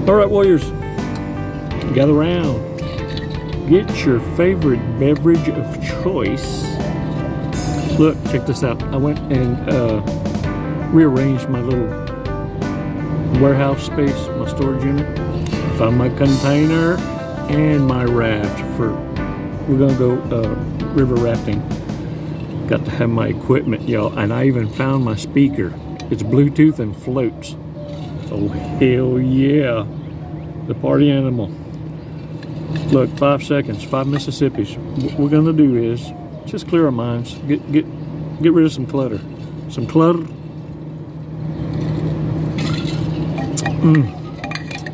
All right, warriors, gather round. Get your favorite beverage of choice. Look, check this out. I went and rearranged my little warehouse space, my storage unit. Found my container and my raft we're gonna go river rafting. Got to have my equipment, y'all, and I even found my speaker. It's Bluetooth and floats. Oh, hell yeah. The party animal. Look, 5 seconds, 5 Mississippis. What we're gonna do is just clear our minds, get rid of some clutter. Some clutter.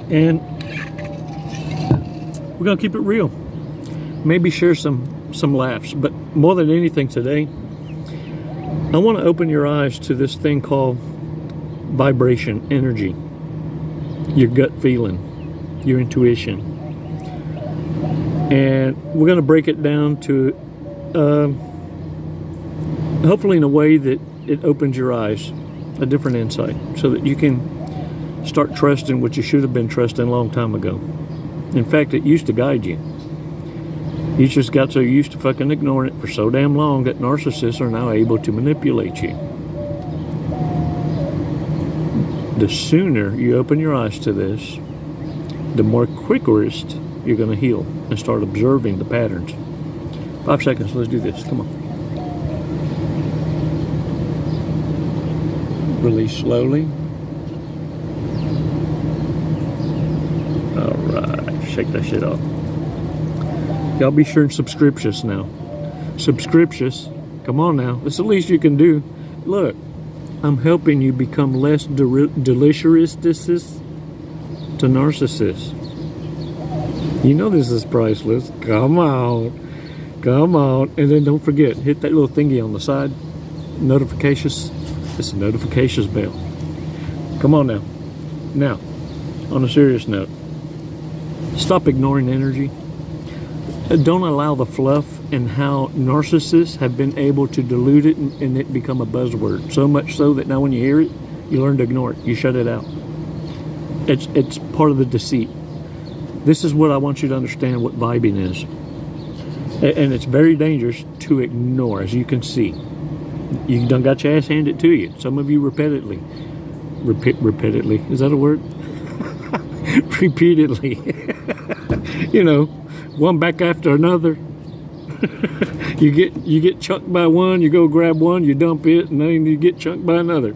And we're gonna keep it real. Maybe share some laughs, but more than anything today, I want to open your eyes to this thing called vibration, energy, your gut feeling, your intuition. And we're going to break it down to hopefully in a way that it opens your eyes, a different insight, so that you can start trusting what you should have been trusting a long time ago. In fact, it used to guide you. You just got so used to fucking ignoring it for so damn long that narcissists are now able to manipulate you. The sooner you open your eyes to this, the more quickest you're going to heal and start observing the patterns. 5 seconds, let's do this. Come on. Release slowly. All right, shake that shit off. Y'all be sure and subscriptious now. Subscriptious. Come on now. That's the least you can do. Look, I'm helping you become less delicious to narcissists. You know this is priceless. Come on. Come on. And then don't forget, hit that little thingy on the side. Notifications. It's a notifications bell. Come on now. Now, on a serious note, stop ignoring energy. Don't allow the fluff and how narcissists have been able to dilute it and it become a buzzword. So much so that now when you hear it, you learn to ignore it. You shut it out. It's part of the deceit. This is what I want you to understand what vibing is. And it's very dangerous to ignore, as you can see. You done got your ass handed to you. Some of you repeatedly. Repeatedly. Is that a word? Repeatedly. You know, one back after another. you get chunked by one, you go grab one, you dump it, and then you get chunked by another.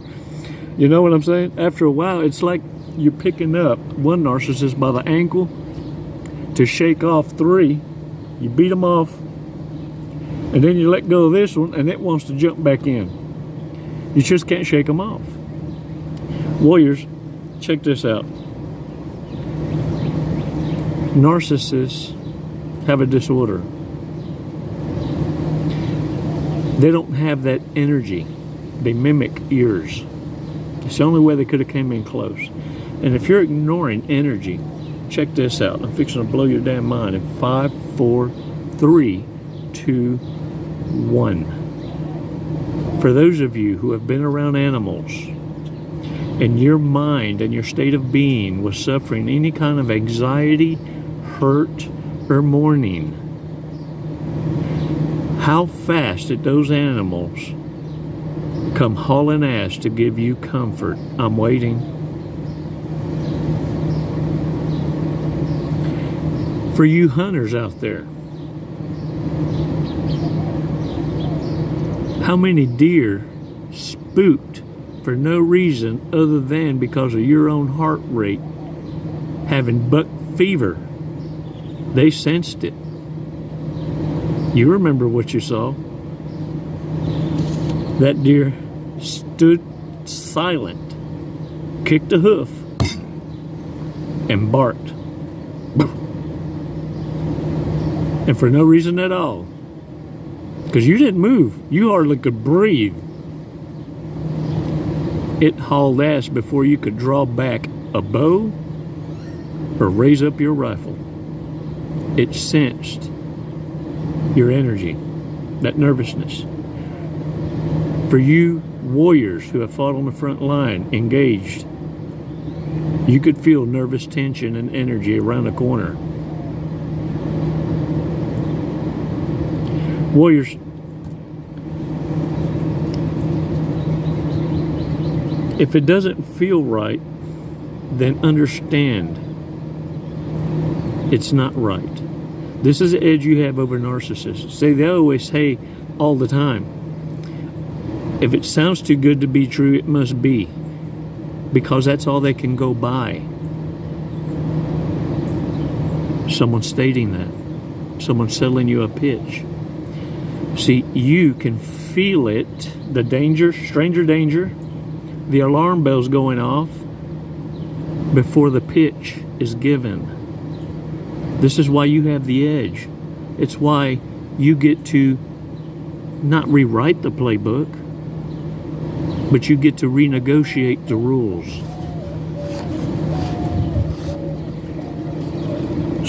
You know what I'm saying? After a while, it's like you're picking up one narcissist by the ankle to shake off 3. You beat them off, and then you let go of this one, and it wants to jump back in. You just can't shake them off. Warriors, check this out. Narcissists have a disorder. They don't have that energy. They mimic yours. It's the only way they could have came in close. And if you're ignoring energy, check this out. I'm fixing to blow your damn mind in 5, 4, 3, 2, 1. For those of you who have been around animals and your mind and your state of being was suffering any kind of anxiety, hurt, or mourning, how fast did those animals come hauling ass to give you comfort? I'm waiting. For you hunters out there, how many deer spooked for no reason other than because of your own heart rate having buck fever? They sensed it. You remember what you saw. That deer stood silent, kicked a hoof, and barked. And for no reason at all. Because you didn't move. You hardly could breathe. It hauled ass before you could draw back a bow or raise up your rifle. It sensed your energy, that nervousness. For you warriors who have fought on the front line, engaged, You could feel nervous tension and energy around the corner. Warriors, if it doesn't feel right, then understand it's not right. This is the edge you have over narcissists. See, they always say all the time, if it sounds too good to be true, it must be. Because that's all they can go by. Someone stating that. Someone selling you a pitch. See, you can feel it, the danger, stranger danger, the alarm bells going off before the pitch is given. This is why you have the edge. It's why you get to not rewrite the playbook, but you get to renegotiate the rules.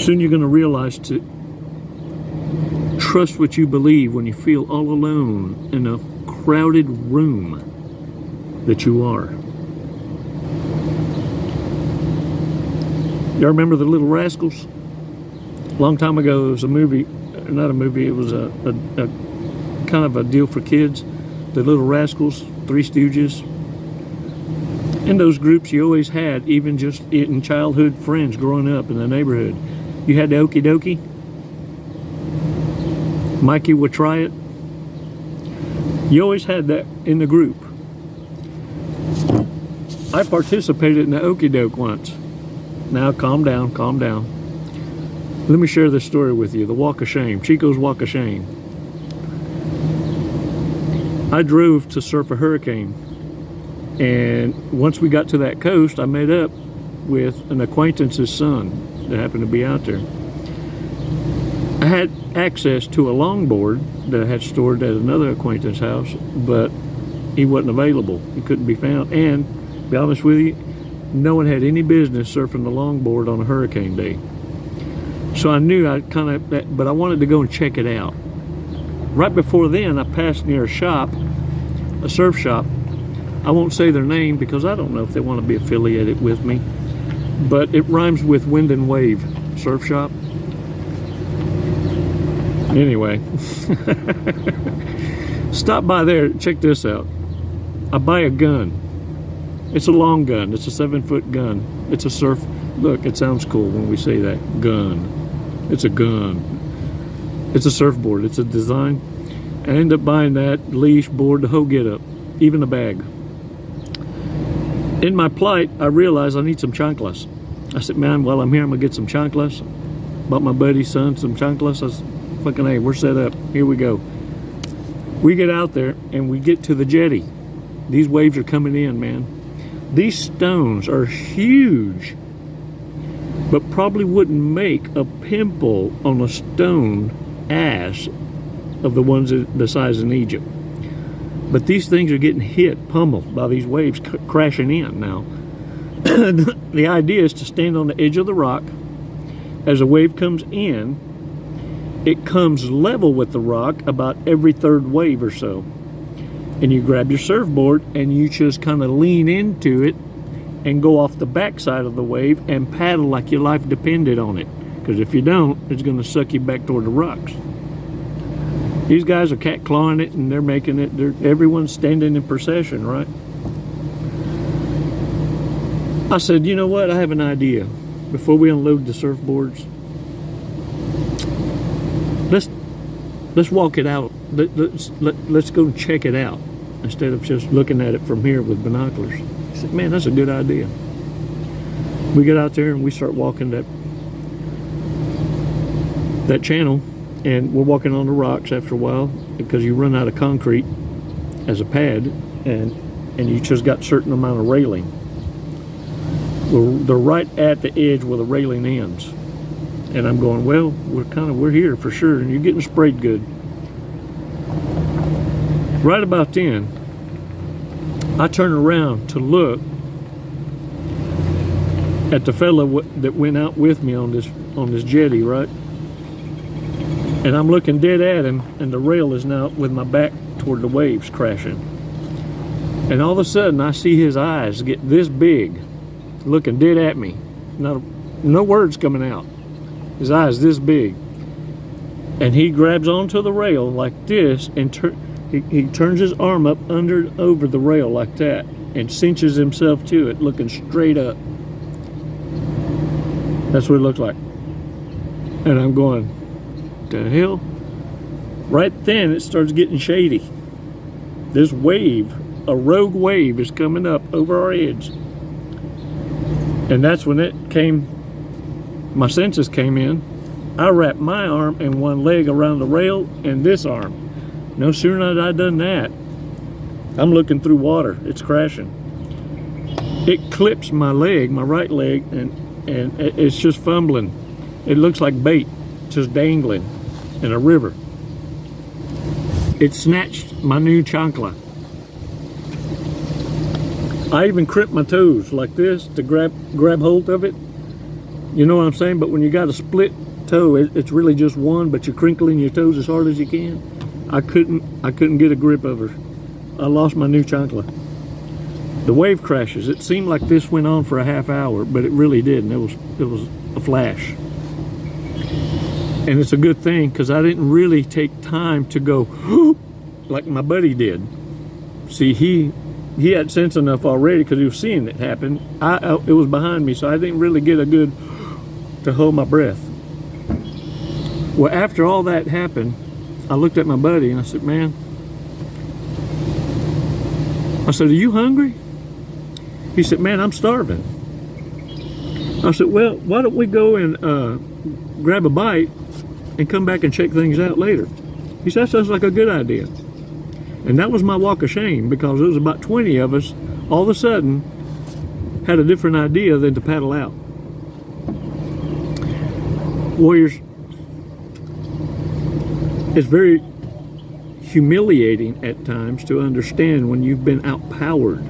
Soon you're going to realize to trust what you believe when you feel all alone in a crowded room that you are. Y'all remember the Little Rascals? A long time ago, it was a movie, not a movie, it was a kind of a deal for kids. The Little Rascals, Three Stooges. In those groups you always had, even just in childhood friends growing up in the neighborhood. You had the Okie Dokie. Mikey would try it. You always had that in the group. I participated in the Okie Doke once. Now calm down, calm down. Let me share this story with you. The Walk of Shame, Chico's Walk of Shame. I drove to surf a hurricane, and once we got to that coast, I met up with an acquaintance's son that happened to be out there. I had access to a longboard that I had stored at another acquaintance's house, but he wasn't available. He couldn't be found, and to be honest with you, no one had any business surfing the longboard on a hurricane day. So I knew but I wanted to go and check it out. Right before then, I passed near a shop, a surf shop. I won't say their name because I don't know if they want to be affiliated with me, but it rhymes with Wind and Wave Surf Shop. Anyway, stop by there, check this out. I buy a gun. It's a long gun, it's a 7-foot gun. It's a surf, look, it sounds cool when we say that, gun. It's a gun. It's a surfboard, it's a design. I end up buying that, leash, board, the whole get up, even a bag. In my plight, I realized I need some chanclas. I said, man, while I'm here, I'm gonna get some chanclas. Bought my buddy's son some chanclas. I said, fucking hey, we're set up, here we go. We get out there and we get to the jetty. These waves are coming in, man. These stones are huge, but probably wouldn't make a pimple on a stone ass of the ones the size in Egypt. But these things are getting hit, pummeled by these waves crashing in now. The idea is to stand on the edge of the rock. As a wave comes in, it comes level with the rock about every third wave or so. And you grab your surfboard and you just kind of lean into it and go off the backside of the wave and paddle like your life depended on it. Because if you don't, it's going to suck you back toward the rocks. These guys are cat clawing it and they're making it, everyone's standing in procession, right? I said, you know what, I have an idea. Before we unload the surfboards, let's walk it out. Let's go and check it out instead of just looking at it from here with binoculars. I said, man, that's a good idea. We get out there and we start walking that channel, and we're walking on the rocks after a while because you run out of concrete as a pad, and you just got a certain amount of railing. They're right at the edge where the railing ends. And I'm going, well, we're here for sure, and you're getting sprayed good. Right about then, I turn around to look at the fellow that went out with me on this jetty, right? And I'm looking dead at him, and the rail is now with my back toward the waves crashing. And all of a sudden, I see his eyes get this big, looking dead at me. No words coming out. His eyes this big. And he grabs onto the rail like this, and he turns his arm up over the rail like that, and cinches himself to it, looking straight up. That's what it looks like. And I'm going, the hell? Right then, it starts getting shady. This wave, a rogue wave, is coming up over our heads. And that's when my senses came in. I wrapped my arm and one leg around the rail and this arm. No sooner had I done that, I'm looking through water. It's crashing. It clips my leg, my right leg, and it's just fumbling. It looks like bait, just dangling in a river. It snatched my new chancla. I even crimped my toes like this to grab hold of it. You know what I'm saying? But when you got a split toe, it's really just one, but you're crinkling your toes as hard as you can. I couldn't get a grip of her. I lost my new chancla. The wave crashes. It seemed like this went on for a half hour, but it really didn't. It was a flash. And it's a good thing, because I didn't really take time to go like my buddy did. See, he had sense enough already, because he was seeing it happen. It was behind me, so I didn't really get a good to hold my breath. Well, after all that happened, I looked at my buddy and I said, man, I said, are you hungry? He said, man, I'm starving. I said, well, why don't we go and grab a bite and come back and check things out later? He said, that sounds like a good idea. And that was my walk of shame, because it was about 20 of us all of a sudden had a different idea than to paddle out. Warriors, it's very humiliating at times to understand when you've been outpowered.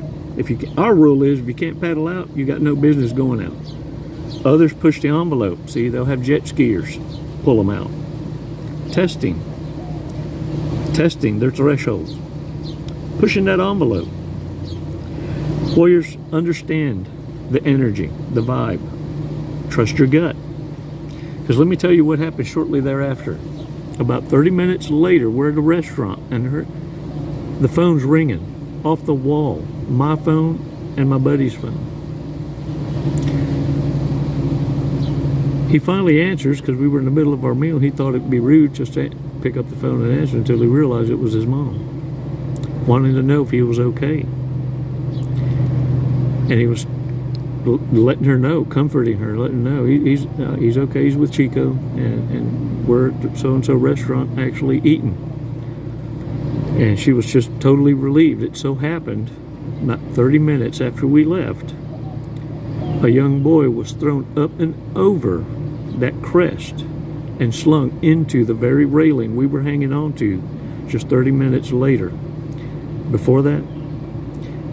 Our rule is, if you can't paddle out, you got no business going out. Others push the envelope. See, they'll have jet skiers pull them out. Testing their thresholds. Pushing that envelope. Warriors, understand the energy, the vibe. Trust your gut. Because let me tell you what happened shortly thereafter. About 30 minutes later, we're at a restaurant, and the phone's ringing off the wall. My phone and my buddy's phone. He finally answers, because we were in the middle of our meal. He thought it'd be rude just to pick up the phone and answer, until he realized it was his mom, wanting to know if he was okay. And he was letting her know, comforting her, letting her know he's okay. He's with Chico, and we're at so-and-so restaurant actually eating. And she was just totally relieved. It so happened, not 30 minutes after we left, a young boy was thrown up and over that crest and slung into the very railing we were hanging on to just 30 minutes later. Before that,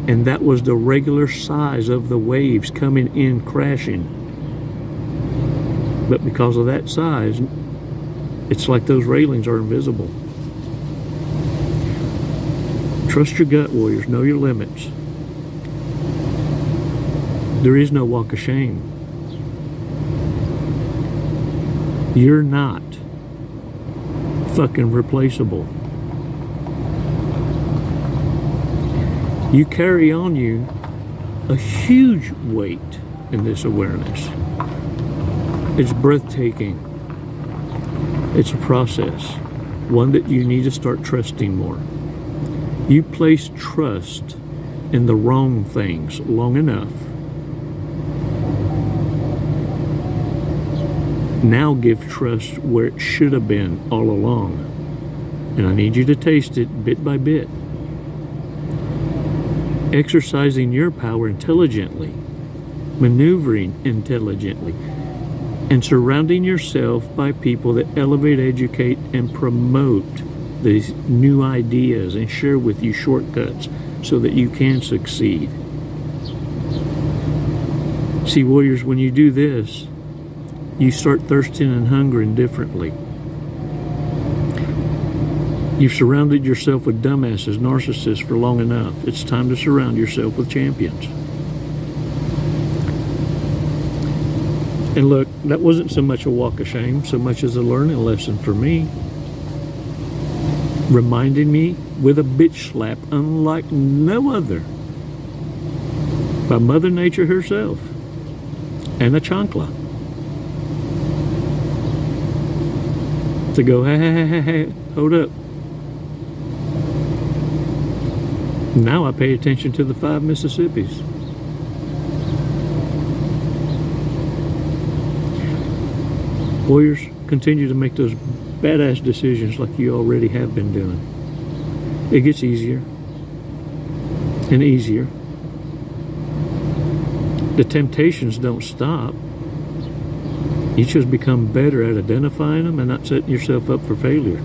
and that was the regular size of the waves coming in crashing. But because of that size, it's like those railings are invisible. Trust your gut, warriors. Know your limits. There is no walk of shame. You're not fucking replaceable. You carry on you a huge weight in this awareness. It's breathtaking. It's a process, one that you need to start trusting more. You place trust in the wrong things long enough. Now give trust where it should have been all along. And I need you to taste it bit by bit. Exercising your power intelligently, maneuvering intelligently, and surrounding yourself by people that elevate, educate, and promote these new ideas and share with you shortcuts so that you can succeed. See, warriors, when you do this, you start thirsting and hungering differently. You've surrounded yourself with dumbasses, narcissists for long enough. It's time to surround yourself with champions. And look, that wasn't so much a walk of shame, so much as a learning lesson for me. Reminding me with a bitch slap unlike no other by Mother Nature herself and a chancla. To go, hey, hold up. Now I pay attention to the 5 Mississippis. Warriors, continue to make those badass decisions like you already have been doing. It gets easier and easier. The temptations don't stop. You just become better at identifying them and not setting yourself up for failure.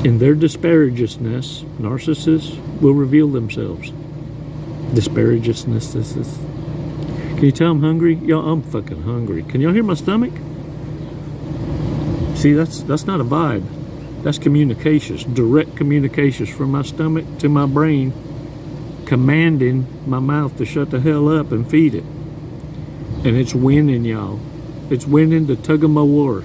In their disparageousness, narcissists will reveal themselves. Disparageousness, this is. Can you tell I'm hungry? Y'all, I'm fucking hungry. Can y'all hear my stomach? See, that's not a vibe. That's communications, direct communications from my stomach to my brain, commanding my mouth to shut the hell up and feed it. And it's winning, y'all. It's winning the tug-of-war.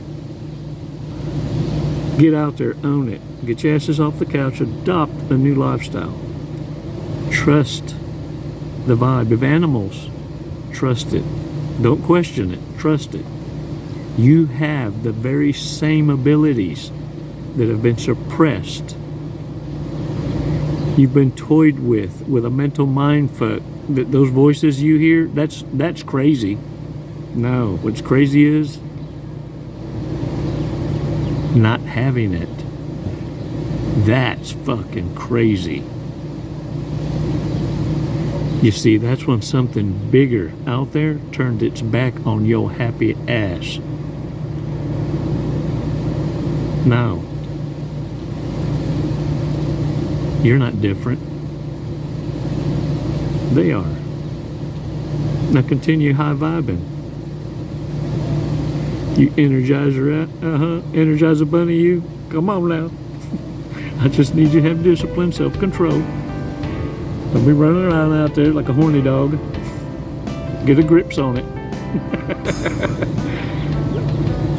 Get out there, own it. Get your asses off the couch, adopt a new lifestyle. Trust the vibe of animals. Trust it. Don't question it. Trust it. You have the very same abilities that have been suppressed. You've been toyed with a mental mind fuck. Those voices you hear, that's crazy. No, what's crazy is not having it. That's fucking crazy. You see, that's when something bigger out there turned its back on your happy ass. No. You're not different. They are. Now continue high vibing. You energizer, energizer bunny, you. Come on now. I just need you to have discipline, self-control. Don't be running around out there like a horny dog. Get a grips on it.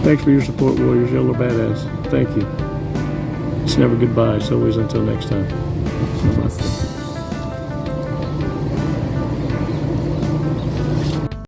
Thanks for your support, Warriors. Y'all are badass. Thank you. It's never goodbye. It's always until next time. Namaste.